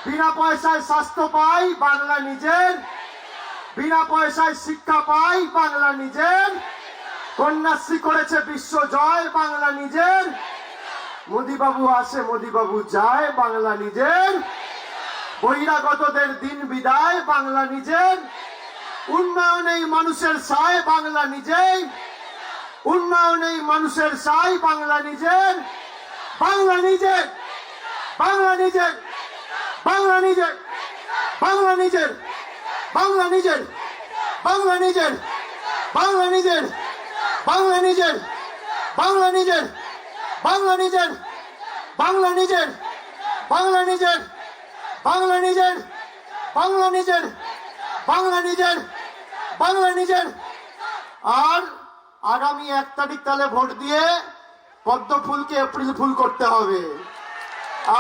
বিনা পয়সায় স্বাস্থ্য পাই, বাংলা নিজের। বিনা পয়সায় শিক্ষা পাই, বাংলা নিজের। কন্যাশ্রী করেছে বিশ্ব জয়, বাংলা নিজের। মোদিবাবু আসে মোদিবাবু যায়, বাংলা নিজের। বহিরাগতদের দিন বিদায়, বাংলা নিজের। উন্নয়নেই মানুষের সায়, বাংলা নিজেই। উন্নয়নেই মানুষের সায়, বাংলা নিজের। বাংলা নিজের, বাংলা নিজের, বাংলা নিজের, বাংলা নিজের, বাংলা নিজের, বাংলা নিজের, বাংলা নিজের, বাংলা নিজের, বাংলা নিজের, বাংলা নিজের, বাংলা নিজের, বাংলা নিজের, বাংলা নিজের, বাংলা নিজের, বাংলা নিজের, বাংলা নিজের। আর আগামী 1 তারিখ তাহলে ভোট দিয়ে পদ্ম ফুলকে এপ্রিল ফুল করতে হবে।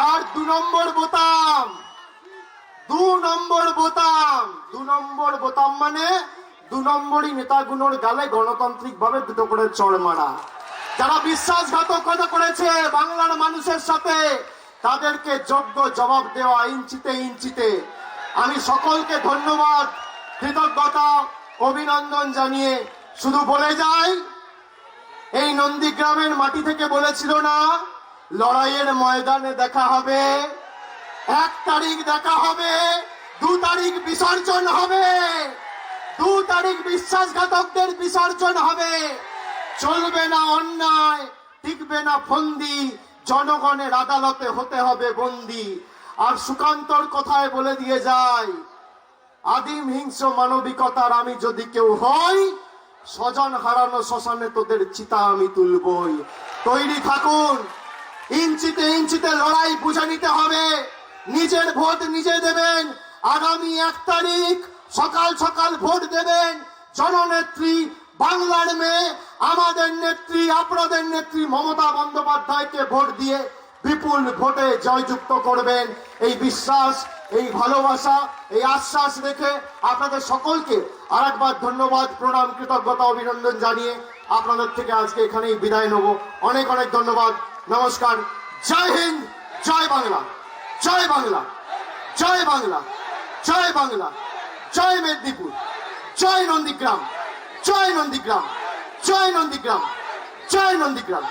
আর 2 নম্বর বোতাম, 2 নম্বর বোতাম, 2 নম্বর বোতাম মানে 2 নম্বরই নেতাগুলোর গালে গণতান্ত্রিক ভাবে দুটো করে চড় মারা। যারা বিশ্বাসঘাতকতা করেছে বাংলার মানুষের সাথে, তাদেরকে যোগ্য জবাব দেওয়া ইঞ্চিতে ইঞ্চিতে। আমি সকলকে ধন্যবাদ, কৃতজ্ঞতা, অভিনন্দন জানিয়ে শুধু বলে যাই, এই নন্দীগ্রামের মাটি থেকে বলেছিল না লড়াইয়ের ময়দানে দেখা হবে, 1 তারিখ দেখা হবে, 2 তারিখ বিসর্জন হবে, 2 তারিখ বিশ্বাসঘাতকদের বিসর্জন হবে। চলবে না অন্যায়, টিকবে না ফন্দি, জনগণের আদালতে হতে হবে বন্দী। আর সুকান্তর কথায় বলে দিয়ে যায়, আদিম হিংস্র মানবিকতার আমি যদি কেউ হই, স্বজন হারানো শ্মশানে তোদের চিতা আমি তুলবই। তৈরি থাকুন, ইঞ্চিতে ইঞ্চিতে লড়াই বুঝে নিতে হবে। নিজের ভোট নিজে দেবেন। আগামী 1 তারিখ সকাল সকাল ভোট দেবেন। জননেত্রী, বাংলার মেয়ে, আমাদের নেত্রী, আপনাদের নেত্রী মমতা বন্দ্যোপাধ্যায়কে ভোট দিয়ে বিপুল ভোটে জয়যুক্ত করবেন। এই বিশ্বাস, এই ভালোবাসা, এই আশ্বাস রেখে আপনাদের সকলকে আরেকবার ধন্যবাদ, প্রণাম, কৃতজ্ঞতা, অভিনন্দন জানিয়ে আপনাদের থেকে আজকে এখানেই বিদায় নেব। অনেক অনেক ধন্যবাদ, নমস্কার। জয় হিন্দ, জয় বাংলা, জয় বাংলা, জয় বাংলা, জয় বাংলা, জয় মেদিনীপুর, জয় নন্দীগ্রাম, জয় নন্দীগ্রাম, জয় নন্দীগ্রাম, জয় নন্দীগ্রাম।